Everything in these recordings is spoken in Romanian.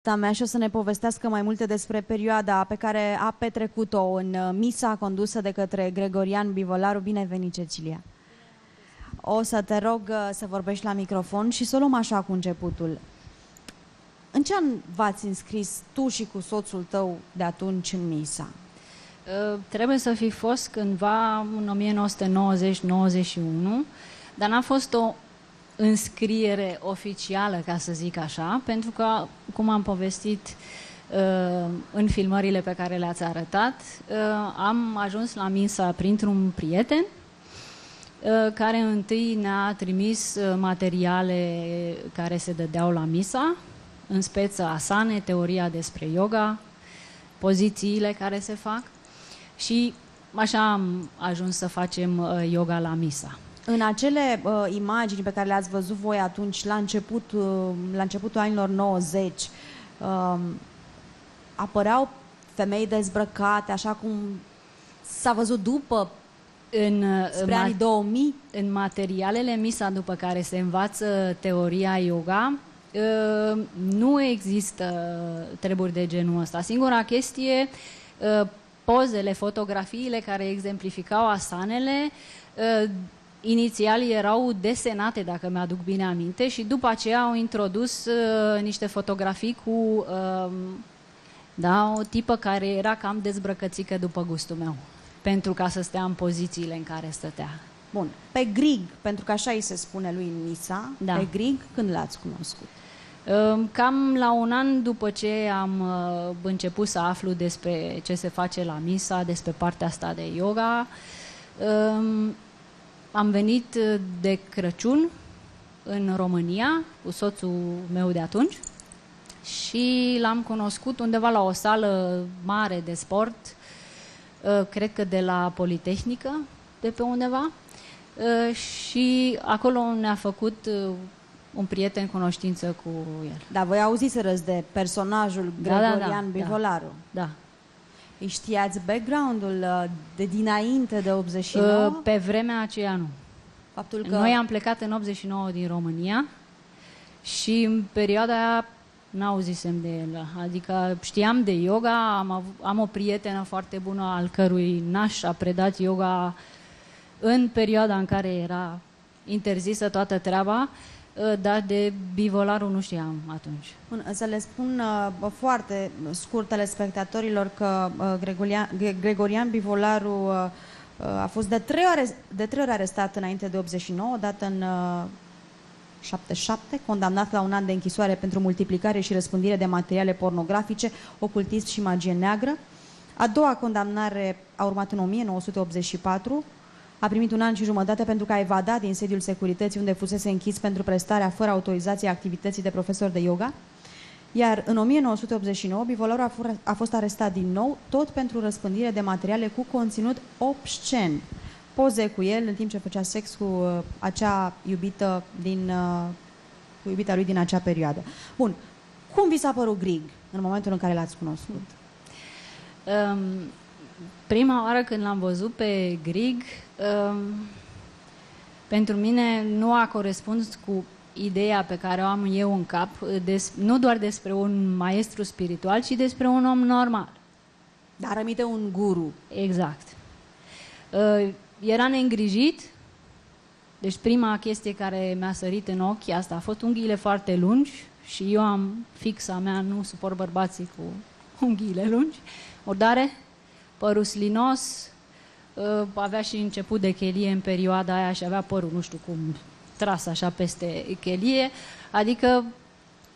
mea și o să ne povestească mai multe despre perioada pe care a petrecut-o în misa condusă de către Gregorian Bivolaru. Bine ai venit, Cecilia! O să te rog să vorbești la microfon și să o luăm așa cu începutul. În ce an v-ați înscris tu și cu soțul tău de atunci în misa? Trebuie să fi fost cândva în 1990-91, dar n-a fost o înscriere oficială, ca să zic așa, pentru că, cum am povestit în filmările pe care le-ați arătat, am ajuns la misa printr-un prieten care întâi ne-a trimis materiale care se dădeau la misa, în speță asane, teoria despre yoga, pozițiile care se fac și așa am ajuns să facem yoga la misa. În acele imagini pe care le-ați văzut voi atunci, la începutul anilor 90, apăreau femei dezbrăcate, așa cum s-a văzut după, spre anii 2000? În materialele misa după care se învață teoria yoga, nu există treburi de genul ăsta. Singura chestie, pozele, fotografiile care exemplificau asanele, inițial erau desenate, dacă mi-aduc bine aminte, și după aceea au introdus niște fotografii cu o tipă care era cam dezbrăcățică după gustul meu, pentru ca să stea în pozițiile în care stătea. Bun. Pe Grig, pentru că așa îi se spune lui în misa, da. Pe Grig, când l-ați cunoscut? Cam la un an după ce am început să aflu despre ce se face la misa, despre partea asta de yoga, am venit de Crăciun în România cu soțul meu de atunci și l-am cunoscut undeva la o sală mare de sport, cred că de la Politehnică, de pe undeva, și acolo ne-a făcut un prieten cunoștință cu el. Da, voi auziserăți de personajul Gregorian Bivolaru. Da. Îi știați background-ul de dinainte de 89? Pe vremea aceea nu. Faptul că... Noi am plecat în 89 din România și în perioada aia n-auzisem de el. Adică știam de yoga, am o prietenă foarte bună al cărui naș a predat yoga în perioada în care era interzisă toată treaba, dar de Bivolaru nu știam atunci. Bun, să le spun foarte scurt telespectatorilor că Gregorian Bivolaru a fost de 3 ori arestat înainte de 89, dat în 77, condamnat la 1 an de închisoare pentru multiplicare și răspândire de materiale pornografice, ocultism și magie neagră. A doua condamnare a urmat în 1984. A primit 1 an și jumătate pentru că a evadat din sediul securității unde fusese închis pentru prestarea fără autorizație a activității de profesor de yoga. Iar în 1989 Bivolaru a fost arestat din nou, tot pentru răspândire de materiale cu conținut obscen. Poze cu el în timp ce făcea sex cu acea iubită cu iubita lui din acea perioadă. Bun. Cum vi s-a părut Grig în momentul în care l-ați cunoscut? Prima oară când l-am văzut pe Grig, pentru mine nu a corespuns cu ideea pe care o am eu în cap, nu doar despre un maestru spiritual, ci despre un om normal. Dar rămite un guru. Exact. Era neîngrijit, deci prima chestie care mi-a sărit în ochi, asta a fost unghiile foarte lungi și eu am fixa mea, nu suport bărbații cu unghiile lungi, odare, părul slinos, avea și început de chelie în perioada aia și avea părul, nu știu cum, tras așa peste chelie, adică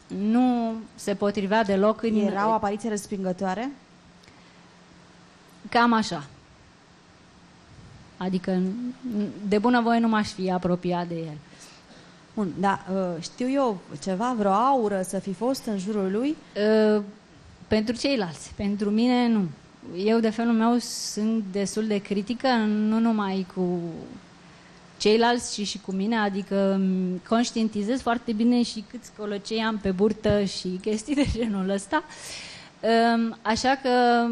nu se potrivea deloc. Era o apariție respingătoare? Cam așa. Adică de bunăvoie nu m-aș fi apropiat de el. Bun, da, știu eu ceva, vreo aură să fi fost în jurul lui? Pentru ceilalți, pentru mine nu. Eu, de felul meu, sunt destul de critică, nu numai cu ceilalți, ci și cu mine, adică conștientizez foarte bine și câți colocei am pe burtă și chestii de genul ăsta. Așa că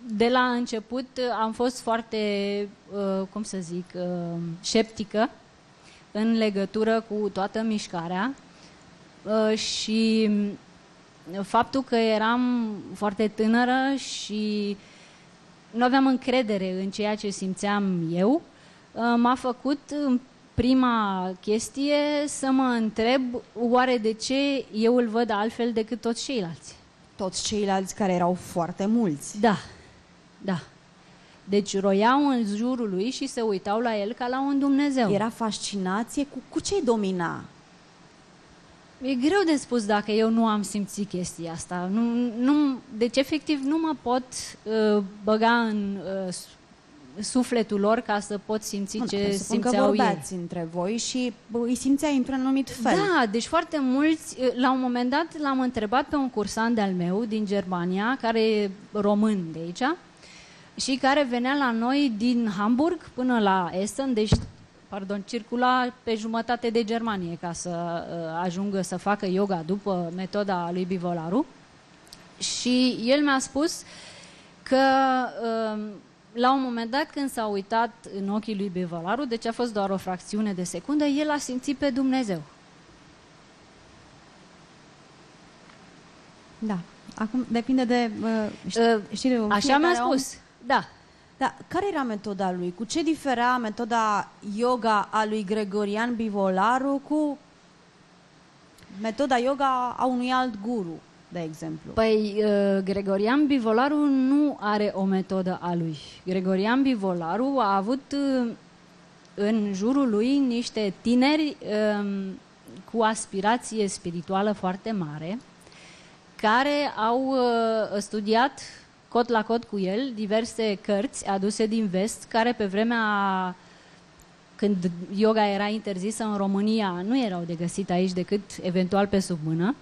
de la început am fost foarte, cum să zic, sceptică în legătură cu toată mișcarea și faptul că eram foarte tânără și nu aveam încredere în ceea ce simțeam eu, m-a făcut prima chestie să mă întreb oare de ce eu îl văd altfel decât toți ceilalți. Toți ceilalți care erau foarte mulți. Da, da. Deci roiau în jurul lui și se uitau la el ca la un Dumnezeu. Era fascinație cu ce domina? E greu de spus dacă eu nu am simțit chestia asta. Deci, efectiv, nu mă pot băga în sufletul lor ca să pot simți ce simțeau că vorbeați între voi și îi simțeai într-un anumit fel. Da, deci foarte mulți, la un moment dat l-am întrebat pe un cursant de-al meu din Germania, care e român de aici, și care venea la noi din Hamburg până la Essen, deci circula pe jumătate de Germanie ca să ajungă să facă yoga după metoda lui Bivolaru. Și el mi-a spus că la un moment dat când s-a uitat în ochii lui Bivolaru, deci a fost doar o fracțiune de secundă, el a simțit pe Dumnezeu. Da. Acum depinde de știri, așa mi-a spus. Da. Dar care era metoda lui? Cu ce diferea metoda yoga a lui Gregorian Bivolaru cu metoda yoga a unui alt guru, de exemplu? Păi, Gregorian Bivolaru nu are o metodă a lui. Gregorian Bivolaru a avut în jurul lui niște tineri cu aspirație spirituală foarte mare, care au studiat cot la cot cu el diverse cărți aduse din vest, care pe vremea când yoga era interzisă în România nu erau de găsit aici decât eventual pe sub mână,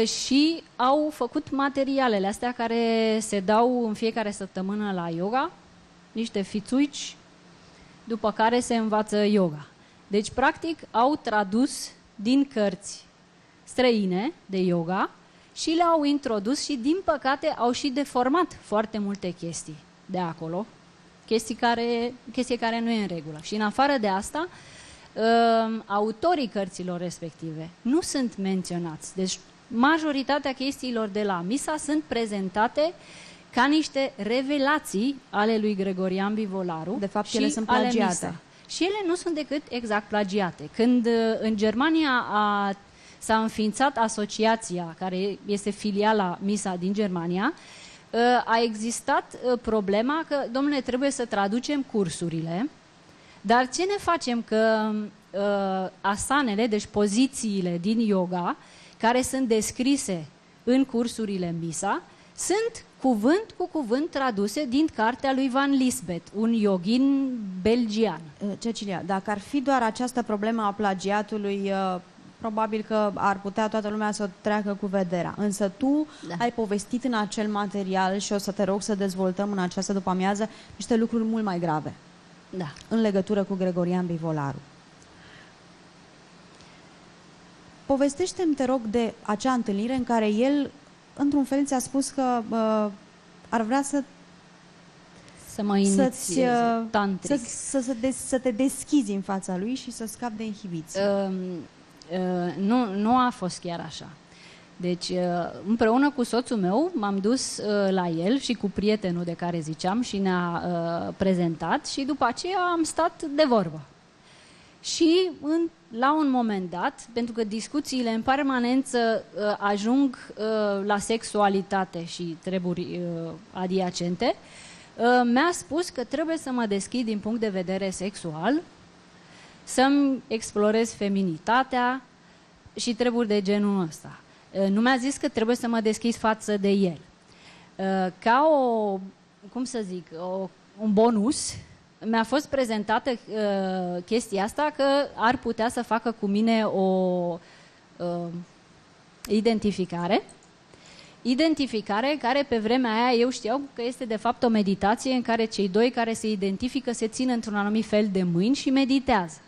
și au făcut materialele astea care se dau în fiecare săptămână la yoga, niște fițuici, după care se învață yoga. Deci, practic, au tradus din cărți străine de yoga și le-au introdus și, din păcate, au și deformat foarte multe chestii de acolo, chestii care nu e în regulă. Și, în afară de asta, autorii cărților respective nu sunt menționați. Deci, majoritatea chestiilor de la Misa sunt prezentate ca niște revelații ale lui Gregorian Bivolaru. De fapt, ele sunt plagiate. Și ele nu sunt decât exact plagiate. Când în Germania s-a înființat asociația, care este filiala Misa din Germania, a existat problema că, domnule, trebuie să traducem cursurile, dar ce ne facem că asanele, deci pozițiile din yoga, care sunt descrise în cursurile Misa, sunt cuvânt cu cuvânt traduse din cartea lui Van Lisbeth, un yogin belgian. Cecilia, dacă ar fi doar această problemă a plagiatului, probabil că ar putea toată lumea să o treacă cu vederea. Însă tu ai povestit în acel material, și o să te rog să dezvoltăm în această după-amiază, niște lucruri mult mai grave. Da. În legătură cu Gregorian Bivolaru. Povestește-mi, te rog, de acea întâlnire în care el, într-un fel, ți-a spus că ar vrea să mă inițieze tantric. Să te deschizi în fața lui și să scapi de inhibiții. Nu a fost chiar așa. Deci, împreună cu soțul meu, m-am dus la el și cu prietenul de care ziceam și ne-a prezentat și după aceea am stat de vorbă. Și la un moment dat, pentru că discuțiile în permanență ajung la sexualitate și treburi adiacente, mi-a spus că trebuie să mă deschid din punct de vedere sexual, să-mi explorez feminitatea și treburi de genul ăsta. Nu mi-a zis că trebuie să mă deschid față de el. Ca un bonus, mi-a fost prezentată chestia asta că ar putea să facă cu mine o identificare care pe vremea aia eu știau că este de fapt o meditație în care cei doi care se identifică se țin într-un anumit fel de mâini și meditează.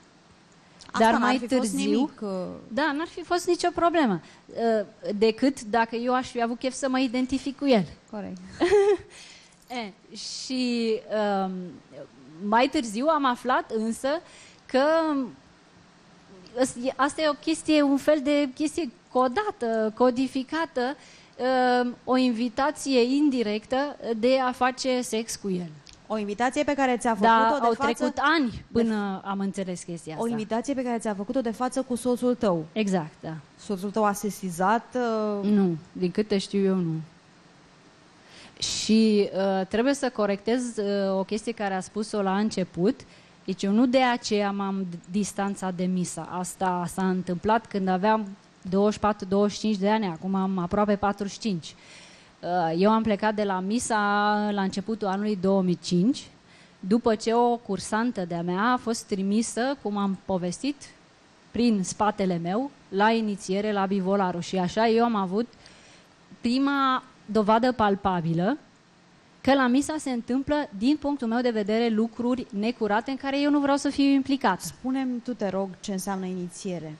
Asta dar mai târziu, da, n-ar fi fost nicio problemă, decât dacă eu aș fi avut chef să mă identific cu el. Corect. Și mai târziu am aflat însă că asta e un fel de chestie codată, codificată, o invitație indirectă de a face sex cu el. O invitație pe care ți-a Dar făcut-o de au față... trecut ani până am înțeles chestia asta. O invitație pe care ți-a făcut-o de față cu soțul tău. Exact, da. Soțul tău a sesizat... Nu, din câte știu eu, nu. Și trebuie să corectez o chestie care a spus-o la început. Deci eu nu de aceea m-am distanțat de misa. Asta s-a întâmplat când aveam 24-25 de ani, acum am aproape 45. Eu am plecat de la misa la începutul anului 2005, după ce o cursantă de-a mea a fost trimisă, cum am povestit, prin spatele meu, la inițiere la Bivolaru. Și așa eu am avut prima dovadă palpabilă că la misa se întâmplă, din punctul meu de vedere, lucruri necurate în care eu nu vreau să fiu implicat. Spune-mi tu, te rog, ce înseamnă inițiere.